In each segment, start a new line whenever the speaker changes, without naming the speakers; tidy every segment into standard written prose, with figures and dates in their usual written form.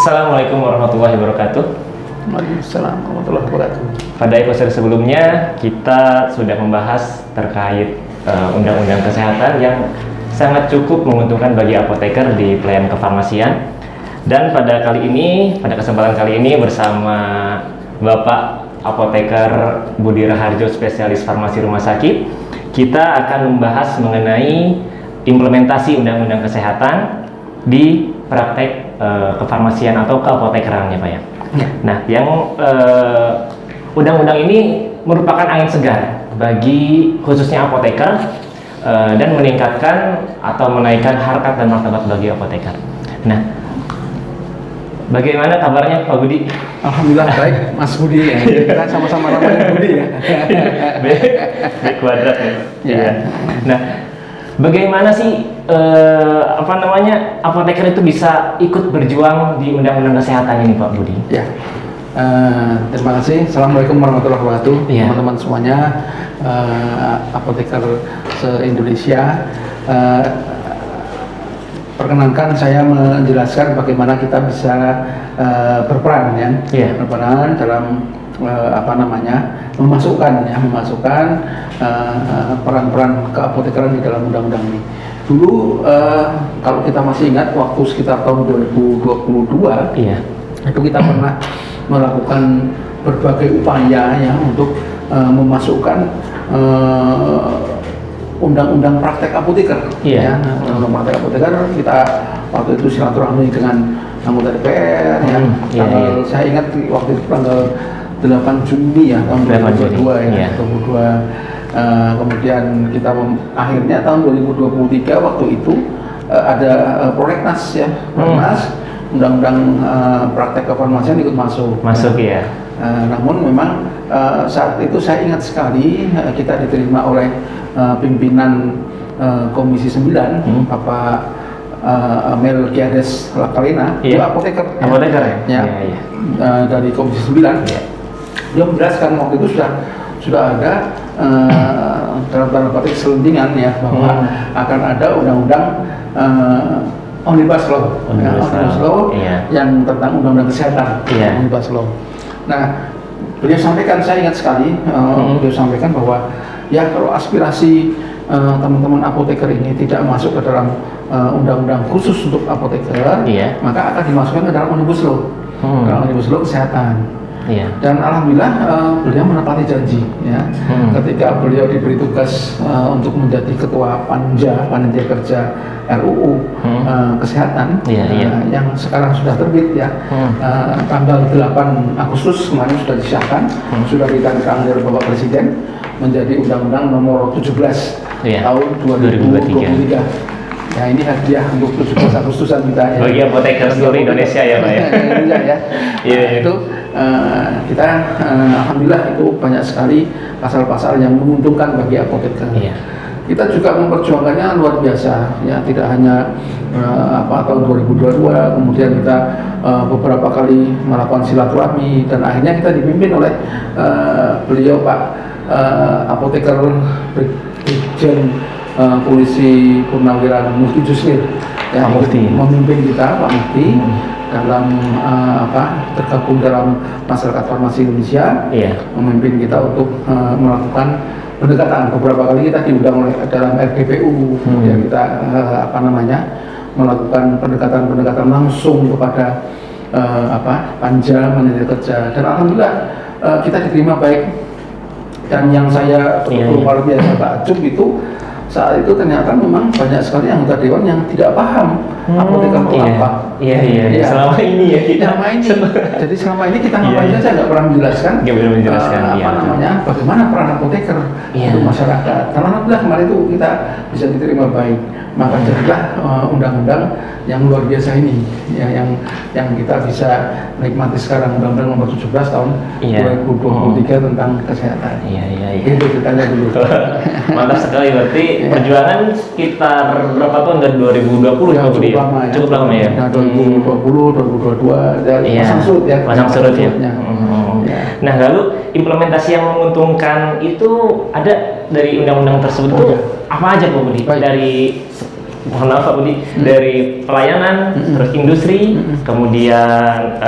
Assalamualaikum warahmatullahi wabarakatuh.
Waalaikumsalam warahmatullahi wabarakatuh.
Pada episode sebelumnya kita sudah membahas terkait undang-undang kesehatan yang sangat cukup menguntungkan bagi apoteker di pelayanan kefarmasian. Dan pada kesempatan kali ini bersama Bapak Apoteker Budi Raharjo, spesialis farmasi rumah sakit, kita akan membahas mengenai implementasi undang-undang kesehatan di praktek kefarmasian atau keapotekeran ya Pak ya. Nah, yang undang-undang ini merupakan angin segar bagi khususnya apoteker dan meningkatkan atau menaikkan harkat dan martabat bagi apoteker. Nah, bagaimana kabarnya Pak Budi?
Alhamdulillah baik, Mas Budi ya. Kita sama-sama namanya Budi ya.
B kuadrat ya.
Ya.
Nah, bagaimana sih apoteker itu bisa ikut berjuang di undang-undang kesehatan ini Pak Budi?
Ya. Terima kasih. Assalamualaikum warahmatullahi wabarakatuh, teman-teman semuanya, apoteker se-Indonesia. Perkenankan saya menjelaskan bagaimana kita bisa berperan ya, berperan dalam memasukkan peran-peran keapotekeran di dalam undang-undang ini. Dulu kalau kita masih ingat waktu sekitar tahun 2022, itu kita pernah melakukan berbagai upaya ya untuk memasukkan undang-undang praktek apoteker. Undang-undang praktek apoteker kita waktu itu silaturahmi dengan anggota DPR saya ingat waktu itu tanggal 8 Juni ya tahun 2022 ya. Kemudian kita akhirnya tahun 2023 waktu itu ada prolegnas ya, undang-undang praktek kefarmasian ikut masuk
ya.
Namun memang saat itu saya ingat sekali kita diterima oleh pimpinan Komisi 9 Bapak Melkiades Lakalena, dia apoteker ya. Dari Komisi 9 dia menjelaskan waktu itu sudah ada dalam tanda petik selentingan ya bahwa akan ada undang-undang Omnibus Law yang tentang undang-undang kesehatan, Omnibus Law. Nah, beliau sampaikan, saya ingat sekali, beliau sampaikan bahwa ya kalau aspirasi teman-teman apoteker ini tidak masuk ke dalam undang-undang khusus untuk apoteker, maka akan dimasukkan ke dalam Omnibus Law, dalam Omnibus Law kesehatan. Dan alhamdulillah beliau menepati janji ya. Ketika beliau diberi tugas untuk menjadi ketua panitia kerja RUU kesehatan yang sekarang sudah terbit ya, tanggal 8 Agustus kemarin sudah disahkan, sudah ditanda oleh Bapak Presiden menjadi Undang-Undang Nomor 17 tahun 2023. Ya, ini hadiah untuk 17 Agustusan kita ya.
Bagi apoteker seluruh Indonesia ya Pak ya.
Itu kita alhamdulillah itu banyak sekali pasal-pasal yang menguntungkan bagi apoteker. Kita juga memperjuangkannya luar biasa ya, tidak hanya tahun 2022, kemudian kita beberapa kali melakukan silaturahmi dan akhirnya kita dipimpin oleh beliau Pak Apoteker Brigjen Polisi Purnawira Mufti Juslir ya, memimpin kita Pak Mufti dalam tergabung dalam masyarakat farmasi Indonesia, memimpin kita untuk melakukan pendekatan. Beberapa kali kita diundang oleh dalam RGPU, kemudian kita melakukan pendekatan langsung kepada panja manajer kerja, dan alhamdulillah kita diterima baik. Dan yang saya luar biasa takjub itu saat itu ternyata memang banyak sekali anggota dewan yang tidak paham apoteker itu apa. Selama ini jadi selama ini kita ngapain saja nggak pernah menjelaskan bagaimana peran apoteker untuk masyarakat. Alhamdulillah kemarin itu kita bisa diterima baik, maka jadilah undang-undang yang luar biasa ini ya, yang kita bisa nikmati sekarang, Undang-Undang Nomor 17 tahun 2023 tentang kesehatan. Itu ceritanya dulu.
Mantap sekali, berarti perjuangan sekitar berapa tahun, dari 2020 ya, cukup lama ya.
Nah, 2020, 2022 dan pasang surut ya.
Nah, lalu implementasi yang menguntungkan itu ada dari undang-undang tersebut itu apa aja Pak Budi? Dari mohon maaf Pak Budi, dari pelayanan, terus industri, kemudian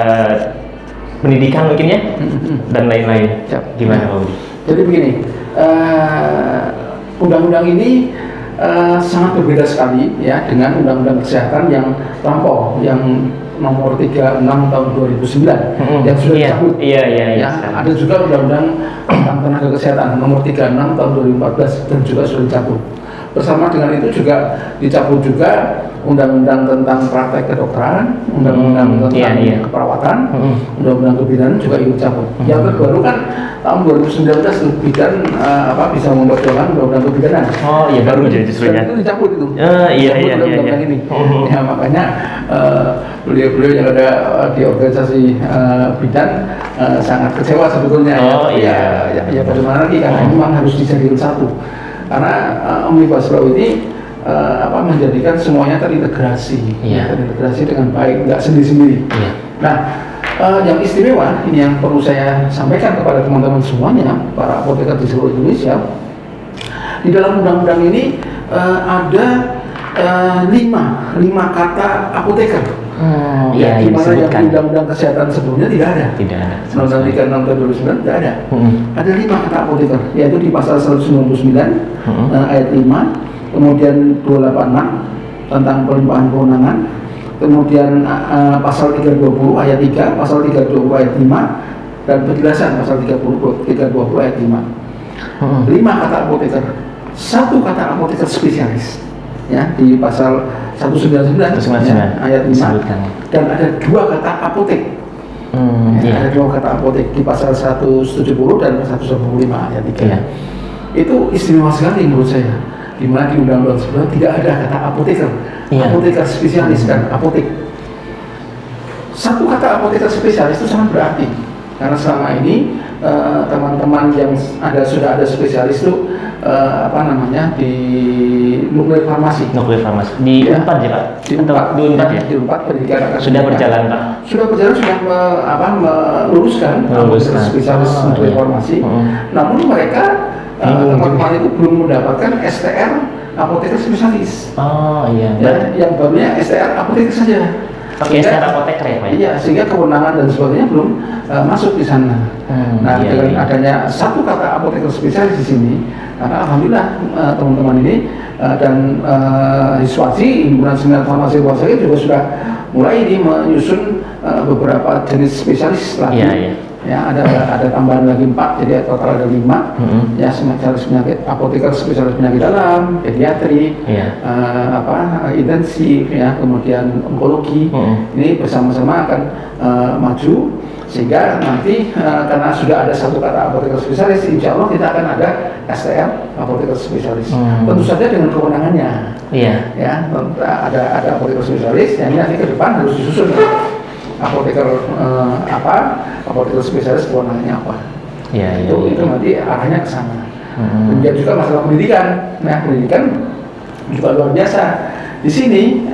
pendidikan mungkin ya, dan lain-lain. Gimana Pak Budi?
Jadi begini, undang-undang ini sangat berbeda sekali ya dengan undang-undang kesehatan yang lampau, yang nomor 36 tahun 2009 yang sudah dicabut.
Iya.
Ada juga undang-undang tentang tenaga kesehatan nomor 36 tahun 2014 dan juga sudah dicabut. Bersama dengan itu juga dicabut juga undang-undang tentang praktek kedokteran, undang-undang tentang keperawatan, undang-undang kebidanan juga ikut cabut. Yang terbaru kan tahun 2019 bidan bisa membatalkan undang-undang kebidanan.
Oh iya, baru jadi justru ya.
Itu dicabut itu.
Iya.
Ini. Ya makanya beliau-beliau yang ada di organisasi bidan sangat kecewa sebetulnya. Ya bagaimana lagi karena memang harus dijadikan satu. Karena Omnibus Law ini menjadikan semuanya terintegrasi, terintegrasi dengan baik, nggak sendiri-sendiri. Nah, yang istimewa ini yang perlu saya sampaikan kepada teman-teman semuanya, para apoteker di seluruh Indonesia, di dalam undang-undang ini ada lima kata apoteker. Di mana yang undang-undang kesehatan sebelumnya tidak ada. Undang-undang 36 tahun 2009 tidak ada. Ada 5 kata apoteker, yaitu di pasal 199 ayat 5, kemudian 286 tentang pelimpahan kewenangan, kemudian pasal 320 ayat 3, pasal 320 ayat 5, dan penjelasan pasal 320 ayat 5. 5 kata apoteker, 1 kata apoteker spesialis. Ya, di pasal 199 ayat 5 dan ada 2 kata apotek. Ada 2 kata apotek di pasal 170 dan 175 ayat 3. Itu istimewa sekali menurut saya, di mana di undang-undang sebelumnya tidak ada kata apoteker, apoteker spesialis dan apotek. 1 kata apoteker spesialis itu sangat berarti karena selama ini teman-teman yang sudah ada spesialis itu di nuklir farmasi
di Unpad ya Pak?
Di Unpad pendidikan
sudah berjalan Pak?
Sudah meluluskan spesialis nuklir farmasi. Namun mereka teman-teman itu belum mendapatkan STR apoteker spesialis. Yang barunya STR apoteker saja.
STR apoteker ya Pak?
Iya, sehingga kewenangan dan sebagainya belum masuk di sana. Dengan adanya 1 kata apoteker spesialis di sini, alhamdulillah teman-teman ini dan Hiswasi, himpunan seminar farmasi rumah sakit juga sudah mulai ini menyusun beberapa jenis spesialis lagi. Ya, ada tambahan lagi 4, jadi total ada 5. Ya, spesialis penyakit, apoteker spesialis penyakit dalam, pediatri, intensif, ya, kemudian onkologi. Ini bersama-sama akan maju sehingga nanti karena sudah ada 1 kata apoteker spesialis, insya Allah kita akan ada STR apoteker spesialis. Tentu saja dengan kewenangannya. Ya, ada apoteker spesialis, yang ini nanti ke depan harus disusun. Apoteker apoteker spesialis kewenangannya apa? Itu nanti arahnya ke sana. Kemudian juga masalah pendidikan. Nah, pendidikan juga luar biasa. Di sini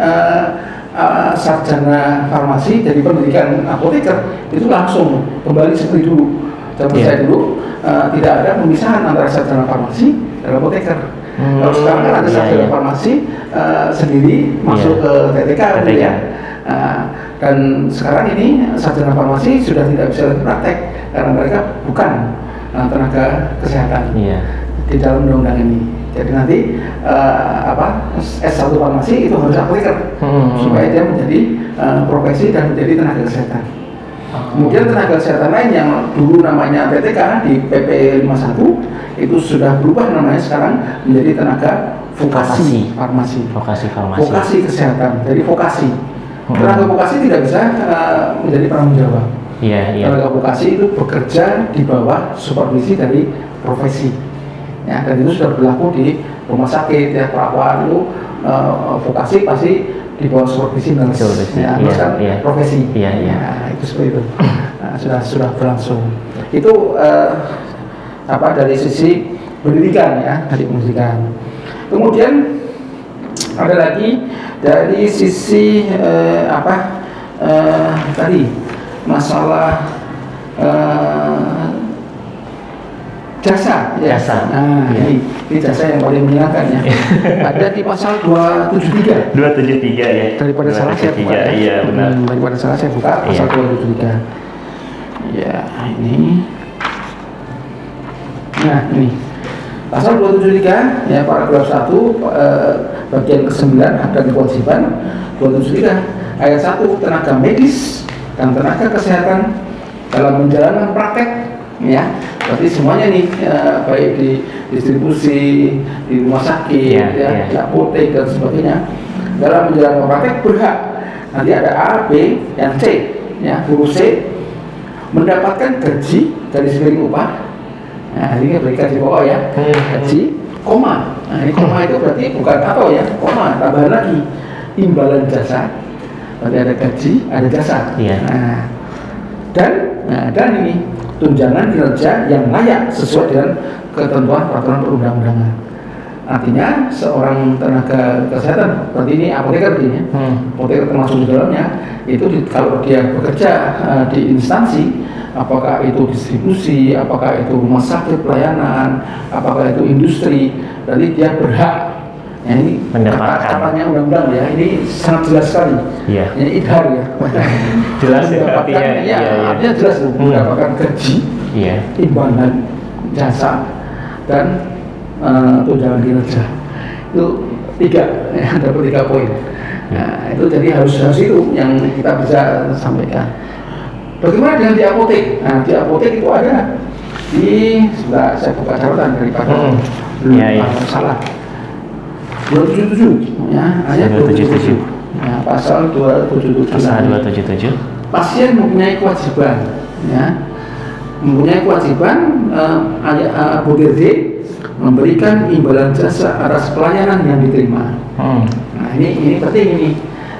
sarjana farmasi dari pendidikan apoteker itu langsung kembali seperti dulu. Zaman saya dulu tidak ada pemisahan antara sarjana farmasi dan apoteker. Kalau sekarang kan ada sarjana farmasi sendiri masuk ke TTK. Dan sekarang ini sarjana farmasi sudah tidak bisa praktek karena mereka bukan tenaga kesehatan di dalam undang-undang ini. Jadi nanti S1 farmasi itu harus apoteker supaya dia menjadi profesi dan menjadi tenaga kesehatan. Kemudian tenaga kesehatan lain yang dulu namanya TTK di PP 51 itu sudah berubah namanya sekarang menjadi tenaga vokasi farmasi. Vokasi kesehatan. Jadi vokasi. Tenaga vokasi tidak bisa menjadi penanggung jawab. Tenaga vokasi itu bekerja di bawah supervisi dari profesi. Ya, dan itu sudah berlaku di rumah sakit, ya, perawat itu vokasi pasti di bawah supervisi nurse. Profesi. Itu seperti itu. Sudah berlangsung. Itu dari sisi pendidikan, ya, dari pendidikan. Kemudian ada lagi dari sisi tadi masalah jasa. Ya.
Jasa.
Nah, ini jasa yang paling menyenangkan ya. Ada di pasal 273.
273 ya.
Daripada salah saya buka. Ya.
Iya, benar.
Daripada salah saya buka pasal 273. Ya, ini. Nah, ini. Pasal 273 ya paragraf 1 bagian ke-9 hak dan kewajiban 273 ayat 1 tenaga medis dan tenaga kesehatan dalam menjalankan praktek ya berarti semuanya nih baik di distribusi di rumah sakit di apotek dan sebagainya dalam menjalankan praktek berhak nanti ada A, B, dan C ya huruf C mendapatkan gaji dari segi upah. Nah, ini berikan di bawah ya, gaji, koma. Nah, ini koma itu berarti bukan atau ya, koma, tambahan lagi imbalan jasa. Berarti ada gaji, ada jasa.
Iya.
Dan ini tunjangan kinerja yang layak sesuai dengan ketentuan peraturan perundang-undangan. Artinya seorang tenaga kesehatan seperti ini apoteker ini, apoteker termasuk di dalamnya itu kalau dia bekerja di instansi. Apakah itu distribusi, apakah itu rumah sakit pelayanan, apakah itu industri, berarti dia berhak. Ya, ini katanya undang-undang ya, ini sangat jelas sekali.
Iya.
Ini idhar ya.
Jelas
mendapatkan, artinya jelas mendapatkan gaji, imbalan jasa dan tunjangan kinerja. Itu 3, ya, dapat 3 poin. Nah, itu jadi harus itu yang kita bisa sampaikan. Bagaimana dengan di apotek? Nah, di apotek itu ada sebentar saya buka catatan daripada salah. 277 ya, ayat 277. Nah, pasal 277.
Pasal 277.
Pasien mempunyai kewajiban ya. Mempunyai kewajiban APD memberikan imbalan jasa atas pelayanan yang diterima. Nah, ini penting ini.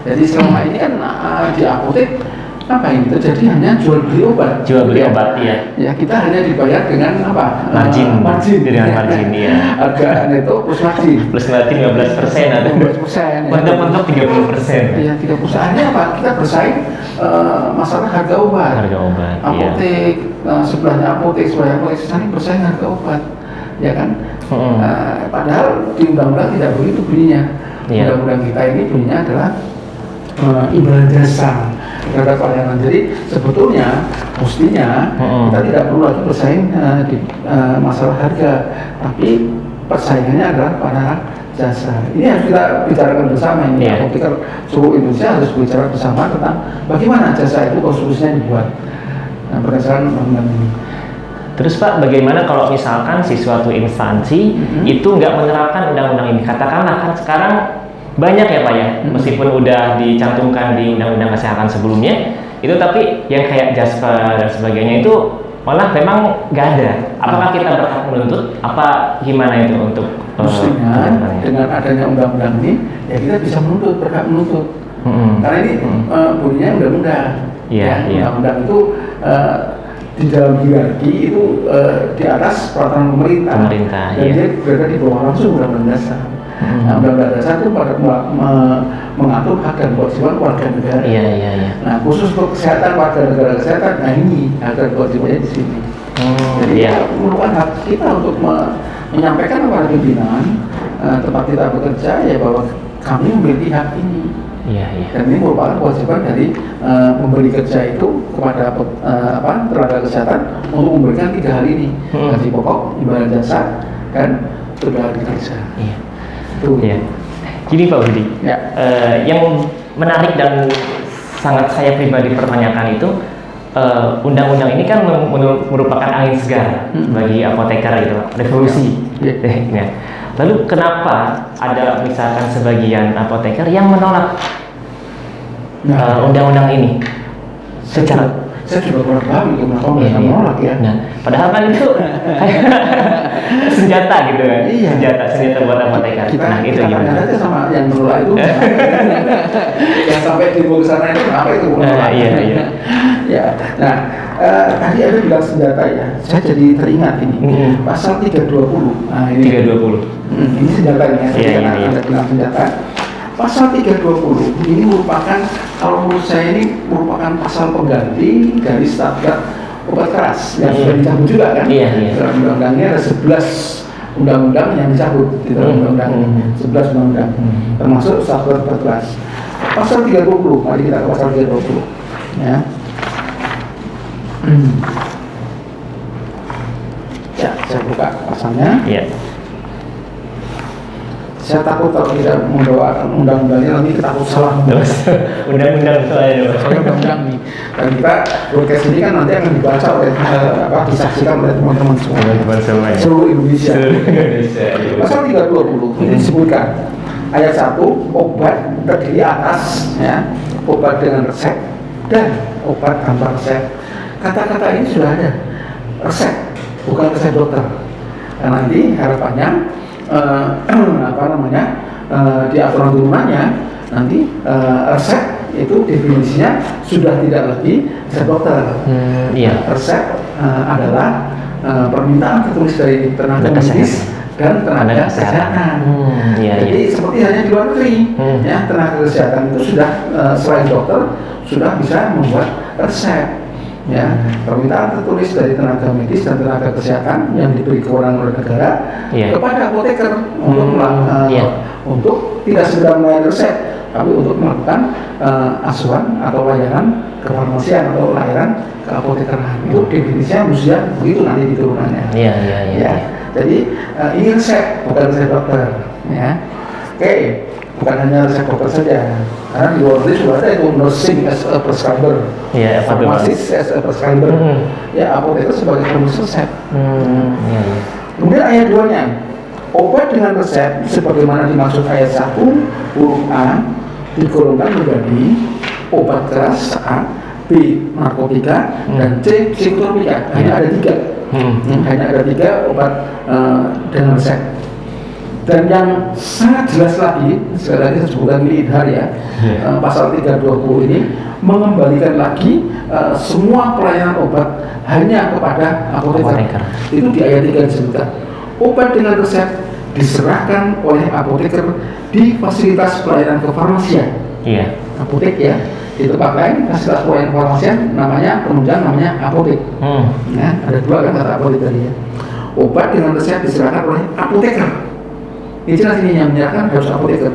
Jadi selama ini kan di apotek apa yang terjadi hanya jual beli obat.
Jual beli obat, iya.
Ya kita hanya dibayar dengan apa?
Margin. Dengan
ya.
margin, iya.
Harga neto plus margin.
Plus margin 15% atau
15%.
Mentok-mentok 30%.
Iya, 30%. Akhirnya apa? Kita bersaing masalah harga obat.
Harga obat.
Apotek, sebelahnya apotek saling bersaing harga obat, ya kan? Padahal di undang-undang tidak begitu bunyinya. Undang-undang kita ini bunyinya adalah imbalan jasa terhadap pelayanan. Jadi sebetulnya mestinya kita tidak perlu lagi bersaing di masalah harga, tapi persaingannya adalah pada jasa. Ini harus kita bicarakan bersama ini. Apoteker seluruh Indonesia harus bicara bersama tentang bagaimana jasa itu konstruksinya dibuat berdasarkan undang-undang ini.
Terus Pak, bagaimana kalau misalkan si suatu instansi itu nggak menerapkan undang-undang ini? Katakanlah kan sekarang banyak ya Pak ya, meskipun udah dicantumkan di Undang-Undang Kesehatan sebelumnya, itu tapi yang kayak Jasper dan sebagainya itu malah memang nggak ada. Apakah kita berhak menuntut? Apa gimana itu untuk
mestinya dengan adanya undang-undang ini, ya kita bisa menuntut, berhak menuntut. Karena ini bunyinya undang-undang. Undang-undang itu di dalam hierarki itu di atas peraturan pemerintah. Dan dia berada di bawah langsung undang-undang dasar. Nah, undang-undang dasar itu mengatur hak dan kewajiban warga negara. Nah, khusus untuk kesehatan warga negara kesehatan, nah ini hak dan kewajibannya di sini. Jadi merupakan hak kita untuk menyampaikan kepada pimpinan tempat kita bekerja ya bahwa kami memiliki hak ini. Dan ini merupakan kewajiban dari pemberi kerja itu kepada tenaga kesehatan untuk memberikan 3 hal ini: gaji pokok, imbalan jasa, dan tunjangan kinerja.
Gini Pak Budi, yang menarik dan sangat saya pribadi pertanyakan itu undang-undang ini kan merupakan angin segar bagi apoteker itu, revolusi. Lalu kenapa ada misalkan sebagian apoteker yang menolak undang-undang ini?
Saya juga kurang paham itu kenapa mereka menolak ya.
Nah, padahal kan itu senjata gitu kan, senjata buat apoteker.
Nah, itu gimana? Kita sama yang menolak itu, yang sampai dibawa ke sana itu kenapa itu menolak? Nah, tadi ada bilang senjata ya. Saya jadi teringat ini pasal 320. Nah, ini
320.
Ini senjatanya. Ada bilang senjata. Pasal 320 ini merupakan, kalau menurut saya ini merupakan pasal pengganti dari statute obat keras yang sudah dicabut juga kan. Dalam undang-undangnya ada 11 undang-undang yang dicabut di dalam undang-undang 11 undang-undang termasuk Satgas obat keras. Pasal 30, mari kita ke pasal 30 ya. Ya, saya buka pasalnya. Saya takut kalau tidak membawa undang-undangnya nanti kita takut salah.
Undang-undang soalnya
undang-undang nih. Dan kita broadcast ini kan nanti akan dibaca oleh disaksikan oleh teman-teman semua. Seluruh Indonesia. Pasal 320 ini disebutkan ayat 1, obat terdiri atas ya, obat dengan resep dan obat tanpa resep. Kata-kata ini sudah ada resep, bukan resep dokter. Dan nanti harapannya di aturan turunannya nanti resep itu definisinya sudah tidak lagi resep dokter. Resep adalah permintaan tertulis dari tenaga medis dan tenaga kesehatan. Jadi seperti hanya di luar negeri, ya, tenaga kesehatan itu sudah selain dokter sudah bisa membuat resep. Ya, permintaan tertulis dari tenaga medis dan tenaga kesehatan yang diberi kewenangan oleh negara kepada apoteker untuk tidak sekedar melayani resep, tapi untuk melakukan asuhan atau layanan kefarmasian atau layanan keapotekeran. Itu definisinya musia begitu nanti di turunannya. Jadi ini resep, bukan resep dokter. Ya. Oke, bukan hanya resep dokter saja. Karena di luar negeri sudah ada itu nursing as a prescriber, farmasis as a prescriber, ya apoteker sebagai penulis resep. Kemudian ayat 2-nya, obat dengan resep sebagaimana dimaksud ayat 1 huruf A digolongkan menjadi obat keras A, B narkotika, dan C psikotropika. Hanya ada 3. Hanya ada 3 obat dengan resep. Dan yang sangat jelas lagi, sekali lagi saya sebutkan ini idhar ya, pasal 320 ini mengembalikan lagi semua pelayanan obat hanya kepada apoteker. Itu di ayat 3 disebutkan. Obat dengan resep diserahkan oleh apoteker di fasilitas pelayanan kefarmasian. Apotek ya, di tempat lain fasilitas pelayanan kefarmasian namanya penunjang namanya apotek. Nah, ada 2 kan kata apotek tadi ya. Obat dengan resep diserahkan oleh apoteker. Ini jelas ini yang menyerahkan harus apoteker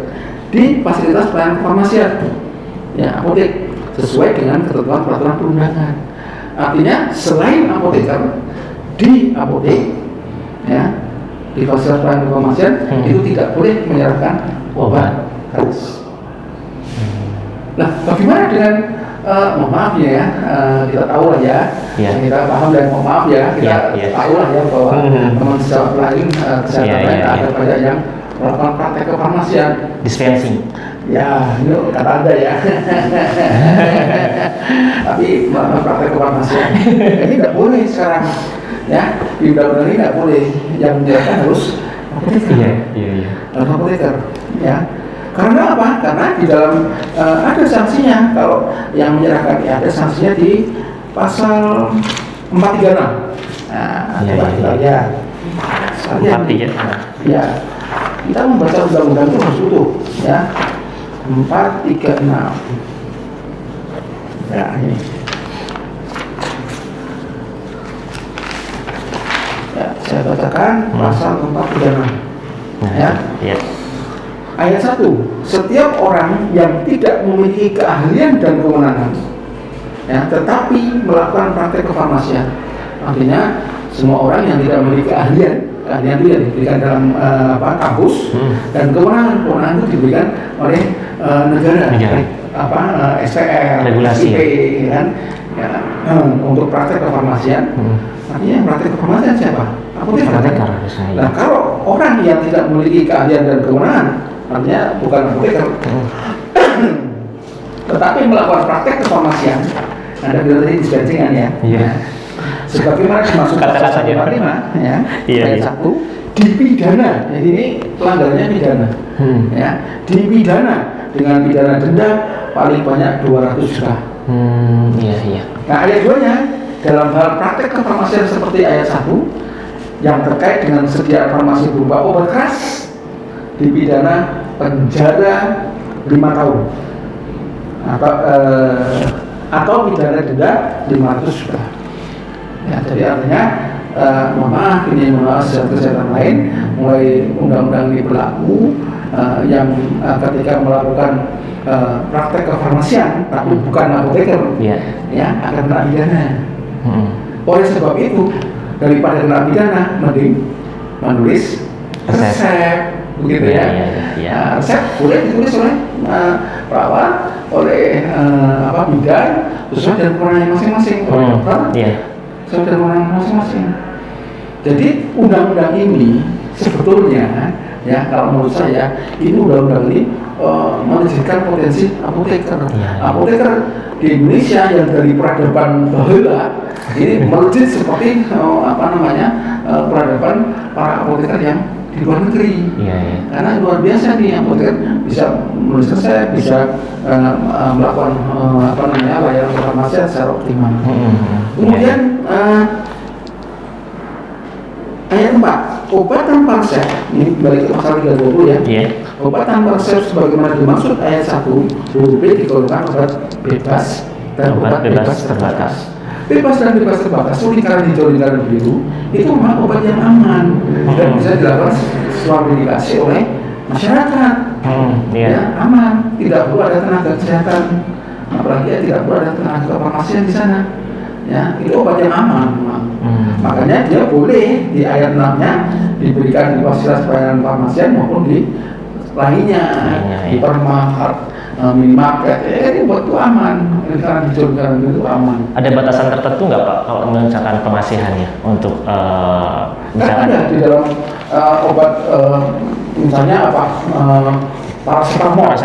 di fasilitas pelayanan kefarmasian, ya apotek sesuai dengan ketentuan peraturan perundangan. Artinya selain apoteker di apotek, ya di fasilitas pelayanan kefarmasian itu tidak boleh menyerahkan obat keras. Nah, bagaimana dengan mohon maaf ya, kita tahu lah ya, kita paham dan mohon maaf ya, kita tahu lah ya bahwa teman sejawat lain kesehatan lain ada banyak yang melakukan praktek kefarmasian,
dispensing.
Ya, itu kata Anda ya. Tapi melakukan praktek kefarmasian ini tidak boleh sekarang, ya di undang-undang ini tidak boleh. Yang menyerahkan harus apoteker. Apoteker, ya. Karena apa? Karena di dalam ada sanksinya kalau yang menyerahkan ada sanksinya di pasal 436. Nah, coba kita lihat.
436.
Ya. Kita membaca undang-undang itu harus utuh, ya. 436. Ya, ini. Ya, saya bacakan pasal 436. Ya. Ayat 1, setiap orang yang tidak memiliki keahlian dan kewenangan, ya, tetapi melakukan praktek kefarmasian, artinya semua orang yang tidak memiliki keahlian itu yang diberikan dalam kampus, dan kewenangan itu diberikan oleh negara. SPR,
regulasi,
IP, kan, ya, untuk praktek kefarmasian. Artinya praktek kefarmasian siapa? Apoteker. Nah, kalau orang yang tidak memiliki keahlian dan kewenangan, artinya bukan apoteker, tetapi melakukan praktek kefarmasian, ada bilang tadi dispensingan ya. Sebagaimana dimaksud pasal 45 ya, ayat 1 dipidana. Jadi ini pelanggarannya pidana. Ya, dipidana dengan pidana denda paling banyak 200 juta. Nah, ayat 2-nya dalam hal praktek kefarmasian seperti ayat 1 yang terkait dengan sediaan farmasi berupa obat keras dipidana penjara 5 tahun atau pidana denda 500 juta. Ya, jadi artinya mohon maaf ini menolak kesehatan lain, mulai undang-undang ini berlaku yang ketika melakukan praktek kefarmasian tapi bukan apoteker, ya akan kena pidana. Oleh sebab itu daripada kena pidana, mending menulis resep, begitu ya. Resep boleh ditulis oleh perawat, oleh bidan, sesuai dengan kewenangan masing-masing, oleh dokter, sesuai dengan kewenangan masing-masing. Jadi undang-undang ini sebetulnya, ya kalau menurut saya, ini undang-undang ini menjadikan potensi apoteker. Apoteker di Indonesia yang dari peradaban bahula ini melejit seperti peradaban para apoteker yang di luar negeri. Karena luar biasa nih apoteker bisa menulis resep, bisa melakukan layanan farmasi secara optimal. Kemudian ayat 4, obat tanpa resep, ini balik ke pasal 320 ya. Obat tanpa resep sebagaimana dimaksud ayat 1 huruf B digolongkan obat bebas dan obat bebas terbatas. Bebas dan bebas terbatas, lingkaran hijau, lingkaran biru, itu memang obat yang aman dan bisa dilakukan sesuai indikasi oleh masyarakat. Ya, aman, tidak perlu ada tenaga kesehatan, apalagi tidak perlu ada tenaga kefarmasian di sana. Ya, itu obat yang aman memang. Makanya dia boleh di ayat 6-nya diberikan di fasilitas pelayanan farmasian maupun di lainnya, di permarket, minimarket, ini buat itu aman. Ini karena dijualkan itu aman.
Ada batasan tertentu nggak Pak kalau misalkan pengasihannya untuk
misalkan ada di dalam obat misalnya paracetamol.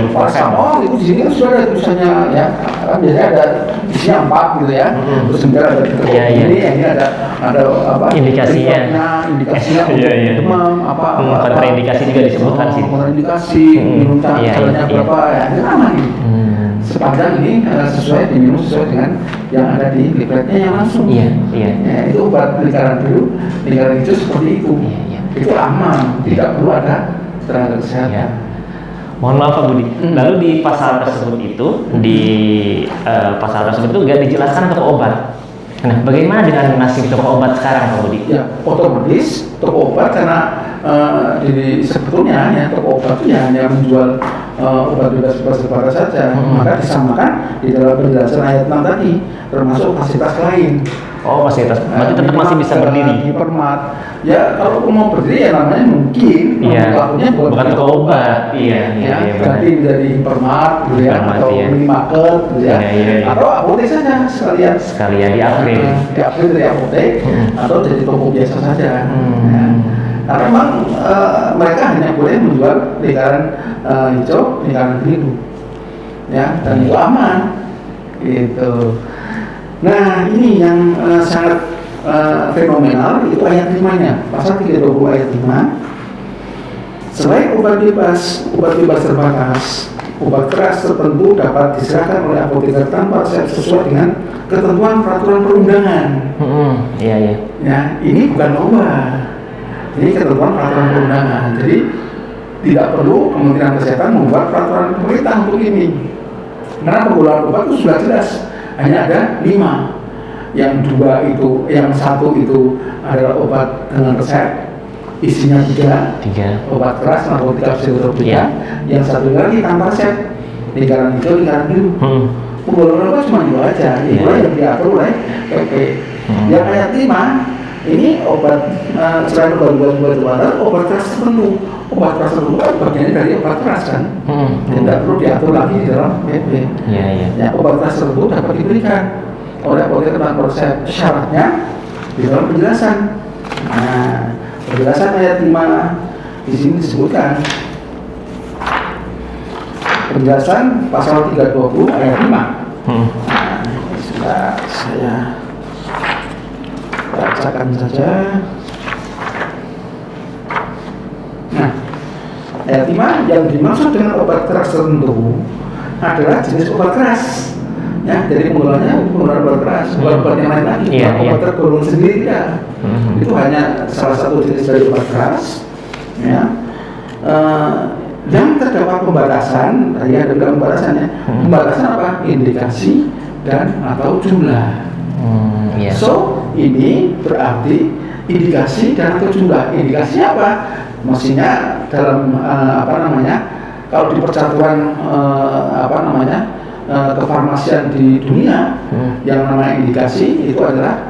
Paracetamol itu di sini kan sudah ada tulisannya ya, kan biasanya ada isinya 4 gitu ya. Terus kemudian ada ini ada
indikasinya
demam
kontraindikasi juga disebutkan sih.
Kontraindikasi minum caranya berapa ya, ini aman ini. Sepanjang ini sesuai diminum sesuai dengan yang ada di leafletnya yang langsung. Ya, itu obat lingkaran biru, lingkaran hijau seperti itu. Itu aman, tidak perlu ada tenaga kesehatan.
Mohon maaf Pak Budi. Lalu di pasal tersebut itu nggak dijelaskan toko obat. Nah, bagaimana dengan nasib toko obat sekarang Pak Budi?
Ya, otomatis toko obat karena sebetulnya ya toko obat itu hanya menjual obat bebas terbatas saja, maka disamakan di dalam penjelasan ayat 6 tadi, termasuk fasilitas lain.
Oh, fasilitas, berarti tetap masih bisa berdiri.
Hipermat, ya kalau mau berdiri ya namanya mungkin, pelakunya
bukan toko obat,
ganti menjadi hipermat, gitu ya, atau minimarket, gitu ya, atau apotek saja sekalian di upgrade dari apotek, atau jadi toko biasa saja. Karena memang mereka hanya boleh menjual lingkaran hijau, lingkaran biru, ya, dan itu aman, gitu. Nah, ini yang sangat fenomenal, itu ayat 5-nya, pasal 320 ayat 5. Selain obat bebas terbatas, obat keras tertentu dapat diserahkan oleh apoteker tanpa resep sesuai dengan ketentuan peraturan perundangan. Ya, ini bukan obat. Ini ketentuan peraturan perundangan. Jadi tidak perlu Kementerian Kesehatan membuat peraturan pemerintah untuk ini. Karena penggunaan obat itu sudah jelas. Hanya ada 5. Yang 2 itu, yang 1 itu adalah obat dengan resep, isinya 3. Obat keras, narkotika, psikotropika. Yang 1 lagi tanpa resep, lingkaran hijau, lingkaran biru. Penggunaan obat cuma 2 aja. Itulah yang diatur oleh PP. Yang ayat 5 ini obat selain obat keras tertentu. Obat keras tertentu kan bagiannya dari obat keras kan, tidak perlu diatur lagi di dalam PP. Ya, obat keras tertentu dapat diberikan oleh apoteker tanpa resep, syaratnya di dalam penjelasan. Nah, penjelasan ayat 5 di sini disebutkan. Penjelasan pasal 320 ayat 5. Nah, sudah saya bacakan saja. Nah, ayat 5, yang dimaksud dengan obat keras tertentu adalah jenis obat keras. Ya, jadi penggunaannya penggunaan obat keras, obat yang lain lagi, obat tergolong sendiri ya. Itu hanya salah satu jenis dari obat keras. Ya. Yang terdapat pembatasan, tadi ada pembatasannya. Pembatasan apa? Indikasi dan atau jumlah.
Yeah.
So ini berarti indikasi dan atau jumlah. Indikasinya apa? Mestinya dalam kalau di percaturan kefarmasian di dunia yang namanya indikasi itu adalah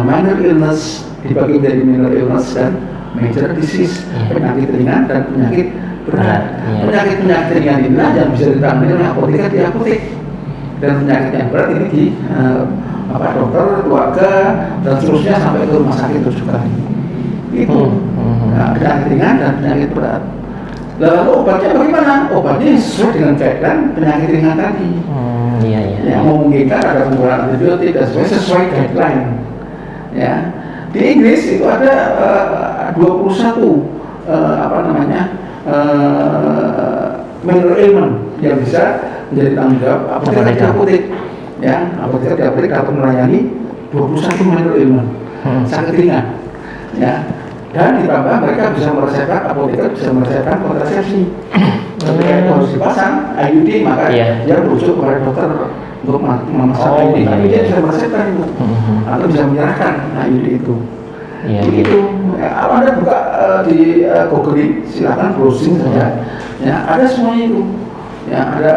minor illness, dibagi menjadi minor illness dan major disease, penyakit ringan dan penyakit berat. Penyakit ringan inilah yang bisa ditangani oleh apoteker di apotek, dan penyakit yang berat ini di dokter, keluarga dan seterusnya sampai ke rumah sakit rujukan. Itu penyakit ringan dan penyakit berat. Lalu obatnya bagaimana? Obatnya sesuai dengan guideline penyakit ringan tadi. Yang memungkinkan ada penggunaan antibiotik dan sesuai guideline. Ya, di Inggris itu ada 21 minor ailment yang bisa menjadi tanggung jawab apoteker di apotek. Ya, apoteker di apotek dapat melayani 21 minor ailment, sakit ringan. Ya, dan ditambah mereka bisa meresepkan, apoteker bisa meresepkan kontrasepsi. Ketika itu harus dipasang IUD, maka dia merujuk kepada dokter untuk memasang IUD. Tapi dia bisa meresepkan itu, atau bisa menyerahkan IUD itu. Begitu. Anda buka di Google, silakan browsing saja. Ya, ada semuanya itu. Ya, ada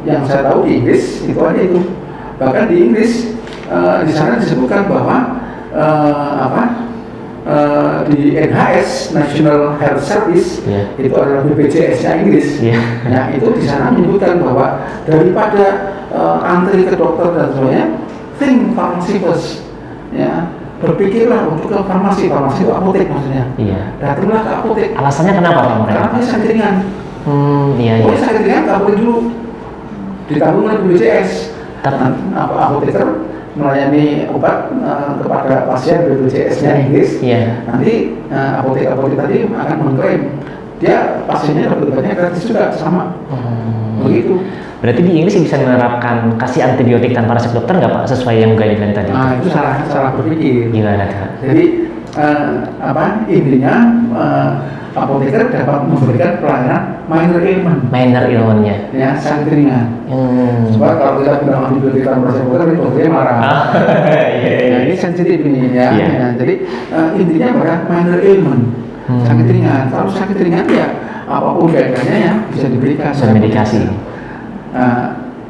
yang saya tahu di Inggris itu ada itu. Bahkan di Inggris di sana disebutkan bahwa di NHS National Health Service itu adalah BPJS-nya Inggris. Nah, itu di sana menyebutkan bahwa daripada antri ke dokter dan sebagainya, think pharmacy first. Ya, berpikirlah untuk ke farmasi itu apotek maksudnya. Datanglah ke apotek.
Alasannya kenapa Pak?
Karena dia sakit ringan. Sakit ringan nggak boleh dulu ditanggung oleh BPJS. Apoteker melayani obat kepada pasien BPJS-nya Inggris. Nanti apotek tadi akan mengklaim dia pasiennya dapat obatnya gratis juga sama. Begitu.
Berarti di Inggris bisa menerapkan kasih antibiotik tanpa resep dokter nggak Pak, sesuai yang guideline tadi?
Itu salah berpikir.
Gimana Kak?
Jadi intinya apoteker dapat memberikan pelayanan minor ailment.
Minor ailment-nya.
Ya, sakit ringan. Sebab kalau kita bilang antibiotik tanpa resep dokter, itu dokternya marah. Ini sensitif ini ya. Jadi intinya pada minor ailment, sakit ringan. Kalau sakit ringan ya apapun guideline-nya ya bisa diberikan.
Medikasi.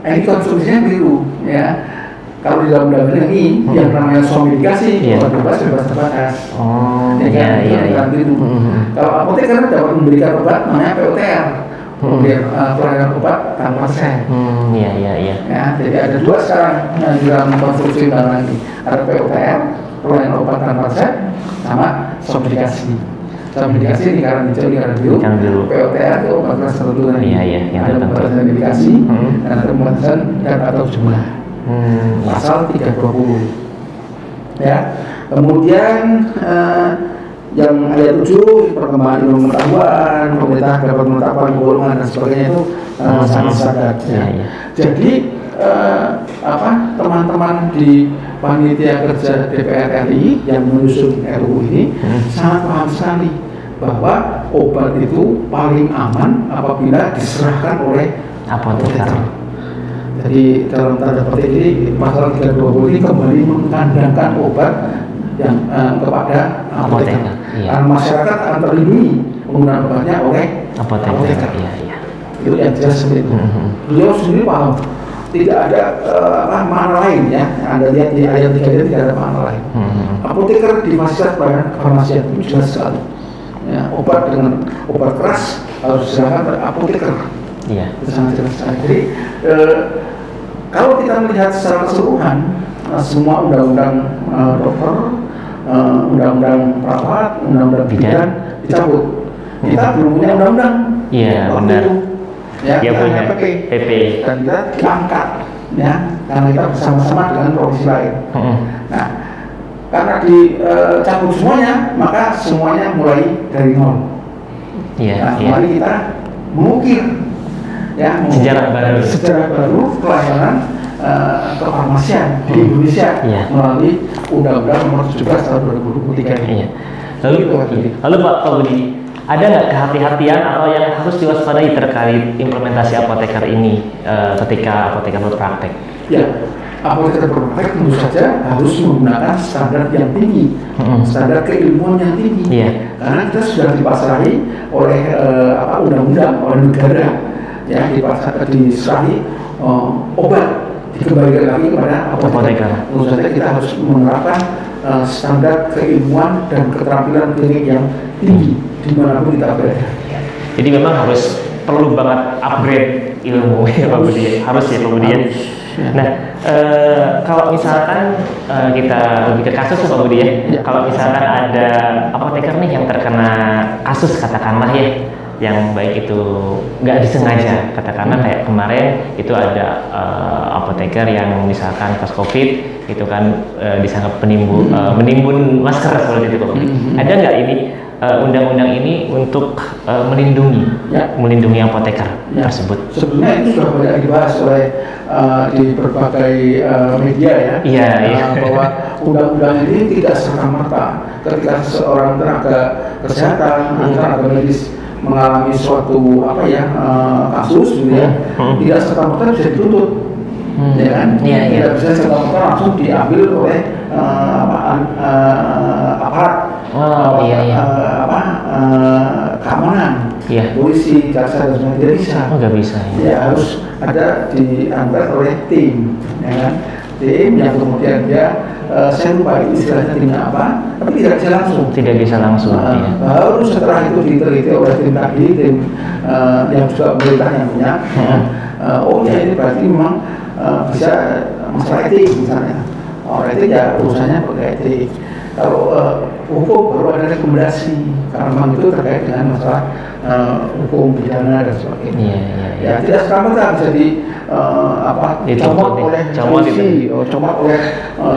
Ini konsumsinya keliru ya. Kalau di dalam undang-undang ini yang namanya somedikasi bebas terbatas. Kalau apoteker dapat memberikan obat namanya POTR, pelayanan obat tanpa resep. Ya, jadi ada dua sekarang di dalam konstruksi undang-undang ini. Ada POTR, pelayanan obat tanpa resep, sama somedikasi. Somedikasi ini karena hijau, ini karena biru. POTR itu obat kelas tertentu tadi. Ada pembatasan indikasi dan ada pembatasan dan atau jumlah. Pasal 320. Ya. Kemudian yang ayat 7 perkembangan ilmu pengetahuan, pemerintah dapat menetapkan golongan dan sebagainya itu sangat sadar. Jadi teman-teman di panitia kerja DPR RI yang menyusun RUU ini sangat paham sekali bahwa obat itu paling aman apabila diserahkan oleh apoteker. Jadi dalam tanda petik ini pasal 320 ini kembali mengandangkan obat yang kepada apoteker. Karena masyarakat akan terlindungi penggunaan obatnya oleh apoteker. Itu yang jelas seperti itu. Beliau sendiri paham tidak ada makna lain ya. Anda lihat di ayat 3 itu tidak ada makna lain. Apoteker di fasilitas pelayanan kefarmasian itu jelas sekali. Ya, obat dengan obat keras harus diserahkan pada apoteker. Itu sangat jelas sekali. Jadi kalau kita melihat secara keseluruhan semua undang-undang dokter, undang-undang perawat, undang-undang bidan dicabut. Kita belum punya undang-undang.
Benar.
Kita punya PP dan kita diangkat ya karena kita bersama-sama dengan provinsi lain. Nah, karena dicabut semuanya, maka semuanya mulai dari nol. Mari kita mengukir ya
sejarah
baru pelayanan kefarmasian di Indonesia melalui Undang-Undang Nomor 17 Tahun 2023 ini.
Lalu Pak Budi, ada nggak kehati-hatian atau yang harus diwaspadai terkait implementasi apoteker ini ketika apoteker berpraktek?
Ya, apoteker berpraktek tentu saja harus menggunakan standar yang tinggi, standar keilmuan yang tinggi. Karena kita sudah dipasrahi oleh undang-undang, oleh negara, ya diserahi obat, dikembalikan lagi kepada apoteker. Tentu saja kita harus menerapkan standar keilmuan dan keterampilan klinik yang tinggi dimanapun kita berada.
Jadi memang perlu banget upgrade ilmu ya Pak Budi, harus ya Pak Budi ya. Nah, kalau misalkan kita lebih ke kasus Pak Budi ya, kalau misalkan ada apoteker nih yang terkena kasus katakanlah ya, yang baik itu nggak disengaja, katakanlah kayak kemarin itu ada apoteker yang misalkan pas COVID itu kan disangka menimbun masker seperti itu Pak Budi. Ada nggak ini undang-undang ini untuk melindungi apoteker tersebut?
Sebelumnya itu sudah banyak dibahas oleh di berbagai media ya, bahwa undang-undang ini tidak serta-merta ketika seorang tenaga kesehatan atau tenaga medis mengalami suatu kasus gitu ya, tidak serta-merta bisa dituntut. Ya kan? Tidak bisa serta-merta langsung diambil oleh aparat keamanan, polisi, jaksa dan sebagainya, tidak bisa.
Nggak bisa.
Ya harus ada diantar oleh tim, ya kan? Tim yang kemudian dia saya lupa istilahnya timnya apa, tapi tidak bisa langsung.
Tidak bisa langsung.
Baru setelah itu diteliti oleh tim tadi, tim yang juga pemerintah yang punya. Ini berarti memang bisa masalah etik misalnya. Etik ya urusannya pakai etik. Kalau hukum baru ada rekomendasi, karena memang itu terkait dengan masalah hukum pidana dan sebagainya. Ya tidak serta-merta bisa dicomot oleh polisi, comot oleh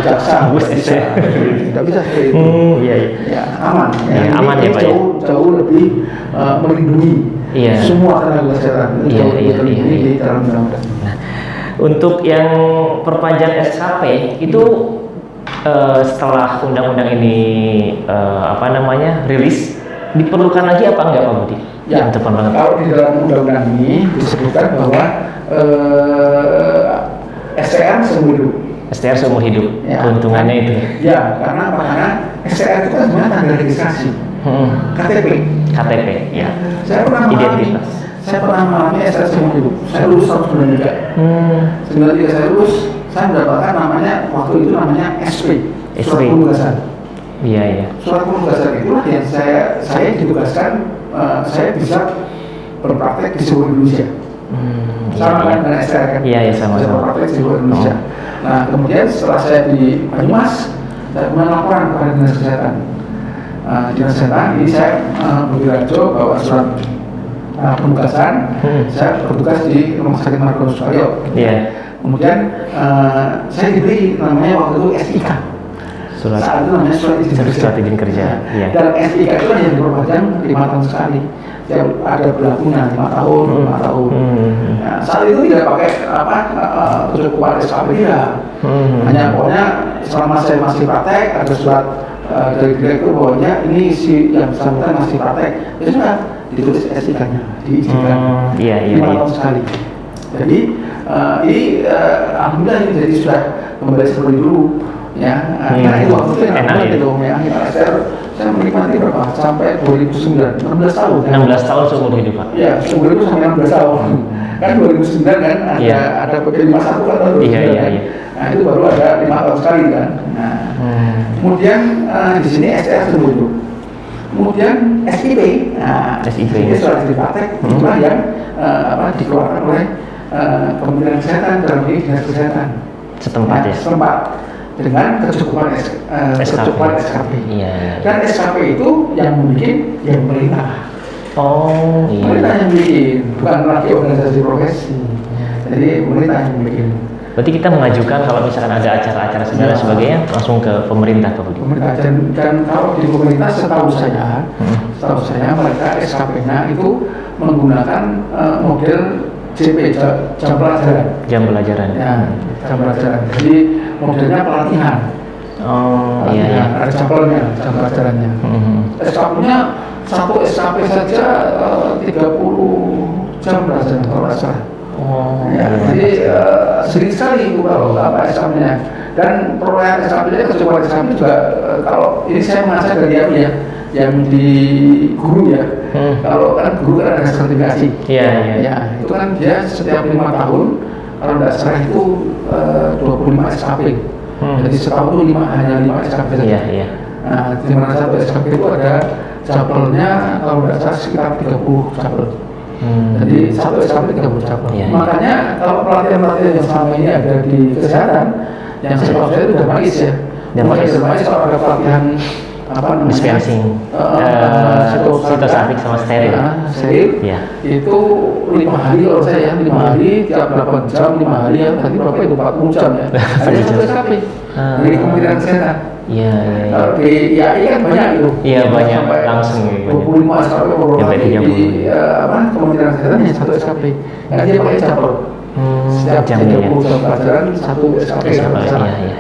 jaksa, tidak bisa seperti itu. Ya aman.
Aman ya Pak.
Jauh lebih melindungi semua tenaga kesehatan, jauh lebih terlindungi di dalam undang-undang.
Untuk yang perpanjang SKP itu setelah undang-undang ini rilis, diperlukan lagi apa enggak Pak Budi?
Ya, kalau di dalam undang-undang ini disebutkan bahwa STR seumur hidup.
STR seumur hidup, keuntungannya itu.
Ya, karena STR itu kan sebenarnya tanda registrasi. KTP, ya. Saya pernah mengalami STR seumur hidup. Saya lulus tahun 93. 93 saya lulus. Saya mendapatkan waktu itu namanya SP, surat penugasan. Surat penugasan itulah yang saya ditugaskan, saya bisa berpraktek di seluruh Indonesia. Sama kan dengan STR kan?
Sama.
Saya berpraktek di seluruh Indonesia. Nah, kemudian setelah saya di Banyumas, saya kemudian laporan kepada Dinas Kesehatan. Dinas Kesehatan ini saya bergerak bawa surat penugasan. Saya bertugas di Rumah Sakit Margono Sukario. Kemudian saya diberi namanya waktu itu SIK. Saat itu namanya surat izin kerja. Dan SIK itu hanya diperpanjang 5 tahun sekali. Ada berlakunya 5 tahun. Nah, saat itu tidak pakai kecukupan SKP tidak. Hanya pokoknya selama saya masih praktek ada surat dari direktur bahwanya ini yang bersangkutan masih praktek. Ya sudah ditulis SIK-nya, diizinkan 5 tahun sekali. Jadi ini alhamdulillah ini jadi sudah kembali seperti dulu ya. Karena itu waktu itu enak itu ya. Saya menikmati berapa? Sampai 2009, 16 tahun.
16 tahun seumur hidup Pak.
Ya, seumur hidup sampai 16 tahun. Kan 2009 kan ada PP 51 kan tahun 2009. Nah, itu baru ada 5 tahun sekali kan. Nah, kemudian di sini SR seumur hidup. Kemudian SIP. Nah, ini surat izin praktek itulah yang dikeluarkan oleh Kementerian Kesehatan dalam ini Dinas Kesehatan
setempat
dengan kecukupan SKP. Dan SKP itu yang membuat pemerintah. Pemerintah yang bikin, bukan lagi organisasi profesi. Jadi pemerintah yang bikin.
Berarti kita mengajukan kalau misalkan ada acara-acara segala sebagainya langsung ke pemerintah Pak Budi.
Pemerintah dan kalau di pemerintah setahu saya mereka SKP-nya itu menggunakan model JP, jam pelajaran.
Jam pelajaran.
Ya, jam pelajaran. Jadi modelnya pelatihan. Ada jam pelajarannya. SKP-nya satu SKP saja 30 jam pelajaran kalau nggak salah.
Oh.
Ya, jadi sedikit sekali kalau apa SKP-nya. Dan perolehan SKP-nya kecuali SKP juga kalau ini saya mengasah dari ya yang di guru ya. Kalau kan guru kan ada sertifikasi.
Iya.
Ya, itu kan dia setiap 5 tahun kalau tidak salah itu 25 SKP. Jadi setahun itu hanya 5 SKP saja.
Iya.
Nah, di mana satu SKP itu ada capelnya kalau tidak salah sekitar 30 capel. Jadi satu SKP 30 capel.
Iya.
Makanya kalau pelatihan-pelatihan yang selama ini ada di kesehatan, yang setahu saya itu udah magis ya. Magis kalau ada pelatihan apa namanya?
Dispensing, sitostatik sama steril.
Steril. Itu 5 hari kalau saya 5 hari tiap 8 jam 5 hari ya. Tadi berapa itu 40 jam ya. Ada satu SKP dari Kementerian Kesehatan.
Iya.
Kalau di IAI kan banyak itu.
Iya banyak langsung.
25 SKP di Kementerian Kesehatan hanya satu SKP. Nggak dia pakai capel. Setiap 30 jam pelajaran satu SKP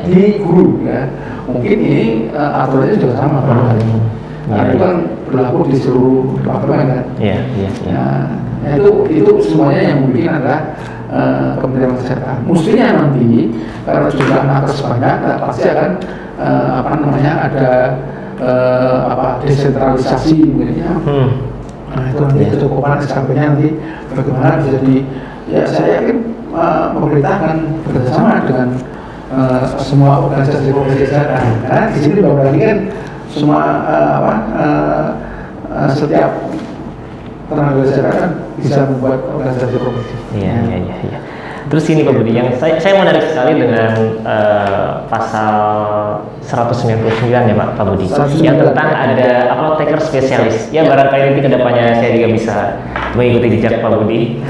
di guru ya. Mungkin ini aturannya juga sama Nah, itu kan berlaku di seluruh departemen kan.
Iya.
Nah, itu semuanya yang mungkin adalah Kementerian Kesehatan. Mestinya nanti karena jumlah nakes banyak, pasti akan ada desentralisasi mungkinnya. Nah itu nanti kecukupan SKP-nya nanti bagaimana bisa ya saya yakin pemerintah akan bekerjasama dengan semua organisasi kesehatan. Karena di sini baru kan semua setiap tenaga kesehatan bisa membuat organisasi profesi.
Iya. Terus ini Pak Budi, yang saya menarik sekali dengan pasal 199 ya Pak Budi, yang tentang ada apoteker spesialis. Ya barangkali nanti kedepannya saya juga bisa mengikuti jejak Pak Budi.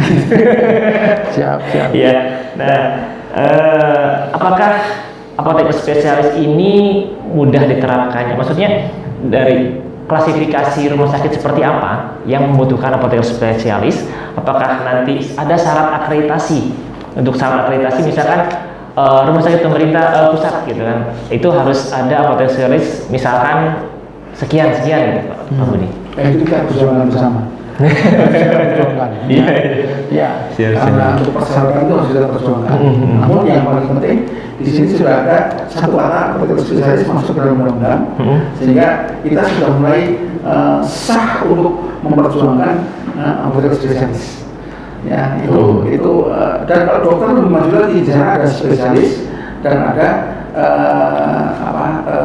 Siap.
Ya. Nah, apakah apoteker spesialis ini mudah diterapkannya? Maksudnya dari klasifikasi rumah sakit seperti apa yang membutuhkan apoteker spesialis? Apakah nanti ada syarat akreditasi? Untuk syarat akreditasi misalkan rumah sakit pemerintah pusat gitu kan, itu harus ada apoteker spesialis misalkan sekian gitu Pak Budi.
Itu kita perjuangan bersama. Iya. Karena untuk persyaratan itu harus kita perjuangkan. Namun yang paling penting di sini sudah ada satu kata apoteker spesialis masuk dalam undang-undang, sehingga kita sudah mulai sah untuk memperjuangkan apoteker spesialis. Ya itu dan kalau dokter lebih maju lagi di sana ada spesialis dan ada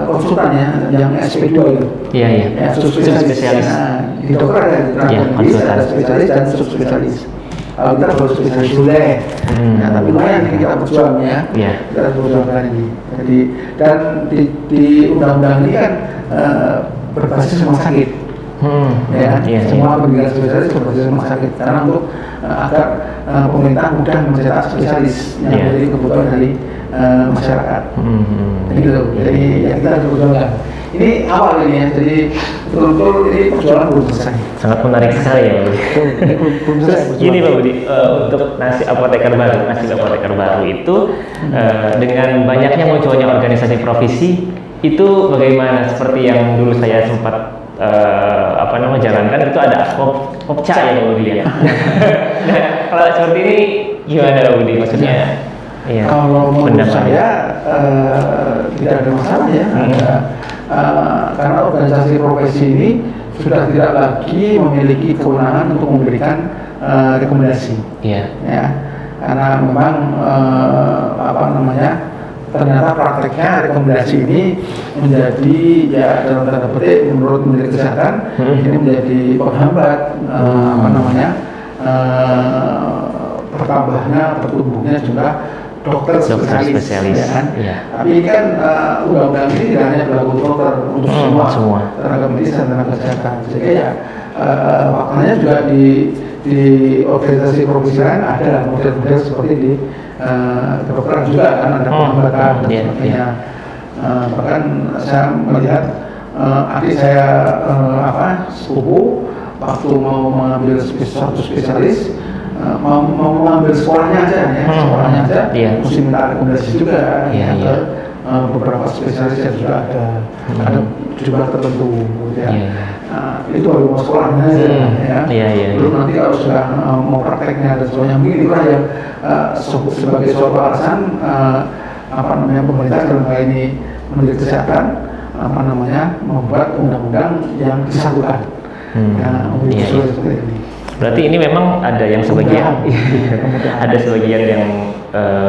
konsultannya yang SP2 itu.
Iya. Subspesialis.
Nah, di dokter ada spesialis dan subspesialis. Kita baru spesialis dulu deh. Nah, tapi lumayan ini kita berjuang ya. Kita berjuangkan ini. Jadi dan di undang-undang ini kan berbasis rumah sakit. Semua pendidikan spesialis berbasis rumah sakit karena untuk agar pemerintah mudah mencetak spesialis yang menjadi kebutuhan dari masyarakat. Gitu. Jadi ya kita harus berjuangkan. Ini awal ini ya. Jadi betul-betul ini perjuangan belum selesai.
Sangat menarik sekali ya Pak Budi.
Belum selesai.
Gini Pak Budi, untuk nasib apoteker baru itu dengan banyaknya munculnya organisasi profesi itu bagaimana? Seperti yang dulu saya sempat jalankan itu ada Popca ya Pak Budi ya. Nah, kalau seperti ini gimana Pak Budi? Maksudnya
kalau menurut saya tidak ada masalah ya. Karena organisasi profesi ini sudah tidak lagi memiliki kewenangan untuk memberikan rekomendasi. Ya, karena memang ternyata prakteknya rekomendasi ini menjadi dalam tanda petik menurut Menteri Kesehatan ini menjadi penghambat bertumbuhnya jumlah dokter spesialis. Ya kan? Tapi ini kan undang-undang ini tidak hanya berlaku untuk dokter, untuk semua tenaga medis dan tenaga kesehatan. Sehingga faktanya juga di organisasi profesi lain ada model-model seperti di kedokteran juga kan ada penghambatan dan sebagainya. Bahkan saya melihat adik saya sepupu waktu mau mengambil satu spesialis mau mengambil sekolahnya aja mesti minta rekomendasi juga ke beberapa spesialis yang juga ada jumlah tertentu, ya. Itu baru mau sekolahnya, ya. Belum nanti kalau sudah mau prakteknya dan sebagainya, mungkin itulah yang sebagai suatu alasan pemerintah dalam hal ini Menteri Kesehatan membuat undang-undang yang disatukan. Seperti ini.
Berarti ini memang ada yang sebagian, ada sebagian yang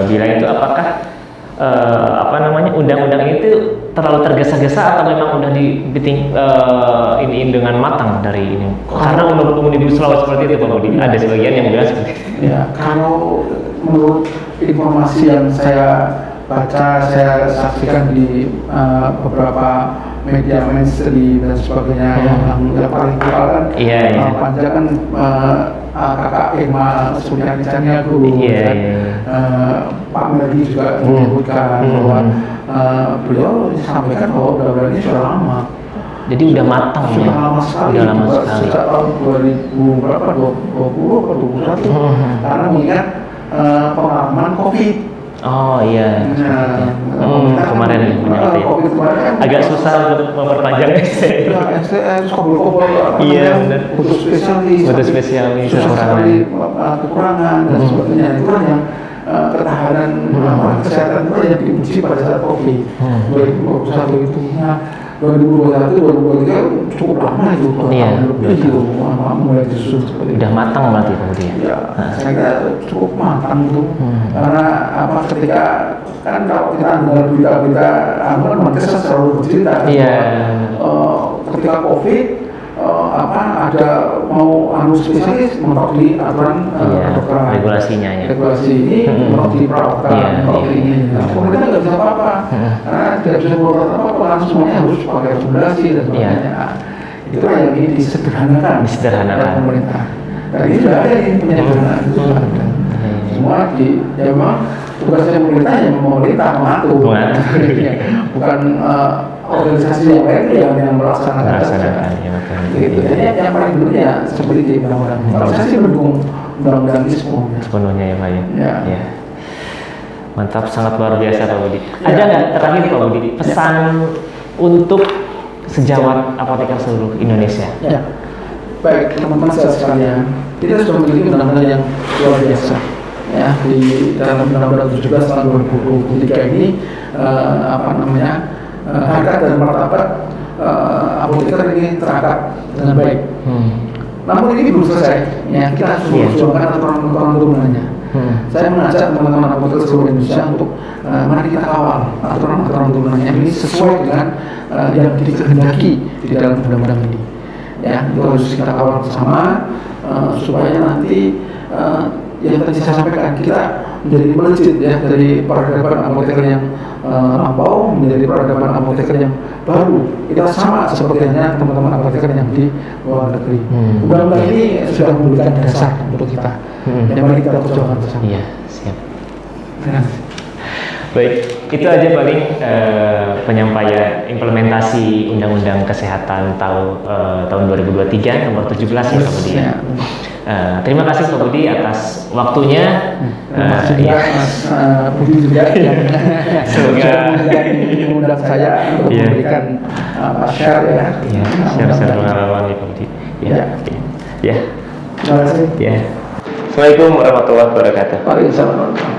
bilang itu apakah undang-undang itu terlalu tergesa-gesa atau memang udah ini dengan matang dari ini? Karena Omnibus Law seperti itu Pak Budi, ada sebagian yang bilang seperti itu.
Ya, kalau menurut informasi yang saya baca, saya saksikan di beberapa media mainstream dan sebagainya yang paling viral kan, Panja kan kakak Irma Suryani Caniago, Pak Merdi juga menyebutkan bahwa beliau sampaikan bahwa undang-undang ini sudah lama.
Jadi udah matang,
sudah lama sekali, sejak tahun 2020 atau 2021, karena mengingat pengalaman COVID.
Oh iya, kemarin itu ya. Agak susah untuk memperpanjang
STR, kobol-kobol, butuh spesialis, susah sekali kekurangan dan sebagainya. Itu kan yang ketahanan kesehatan itu yang diuji pada saat COVID 2021 itu. 2021, 2023 cukup lama itu, lebih itu mulai disusun seperti itu.
Udah matang berarti kemudian.
Ya, saya kira cukup matang tuh, karena ketika kan kalau kita dengar berita-berita, Menkes selalu bercerita. Ketika COVID, ada mau spesialis mentok di aturan kedokteran. Regulasi ini mentok di perawatan, mentok ini. Pemerintah nggak bisa apa-apa, karena tidak bisa berbuat apa-apa, langsung semuanya harus pakai rekomendasi dan sebagainya. Itu yang ini disederhanakan oleh pemerintah. Dan ini sudah ada ini penyederhanaan itu sudah ada. Semua memang tugasnya pemerintah yang mengatur, bukan organisasi yang lain yang melaksanakan. Gitu. Jadi yang paling dulu ya seperti di undang-undang. Kalau saya sih mendukung undang-undang ini
sepenuhnya ya Pak ya.
Ya.
Mantap, sangat luar biasa Pak Budi. Ada nggak terakhir Pak Budi pesan untuk sejawat apoteker seluruh Indonesia?
Ya. Baik teman-teman sekalian, kita sudah memiliki undang-undang yang luar biasa. Ya, di dalam Undang-Undang 17 tahun 2023 ini harkat dan martabat apoteker ini terangkat dengan baik. Namun ini belum selesai. Ya, kita harus memperjuangkan aturan-aturan turunannya. Saya mengajak teman-teman apoteker seluruh Indonesia untuk mari kita kawal aturan-aturan turunannya ini sesuai dengan yang dikehendaki di dalam undang-undang ini. Ya, itu harus kita kawal bersama supaya nanti yang tadi saya sampaikan, kita menjadi melejit ya dari peradaban apoteker yang lampau menjadi peradaban apoteker yang baru. Kita sama seperti hanya teman-teman apoteker yang di luar negeri. Undang-undang ini sudah memberikan dasar untuk kita. Yang mari kita perjuangkan bersama.
Iya, siap. Baik, itu aja paling penyampaian implementasi Undang-Undang Kesehatan tahun 2023 nomor 17 ya Pak Budi. Terima kasih Pak Budi atas waktunya.
Terima kasih juga Mas Budi juga yang
semoga
mengundang saya untuk memberikan share ya.
Share pengalaman ya Pak Budi. Ya.
Terima kasih.
Assalamualaikum warahmatullahi wabarakatuh.
Waalaikumsalam.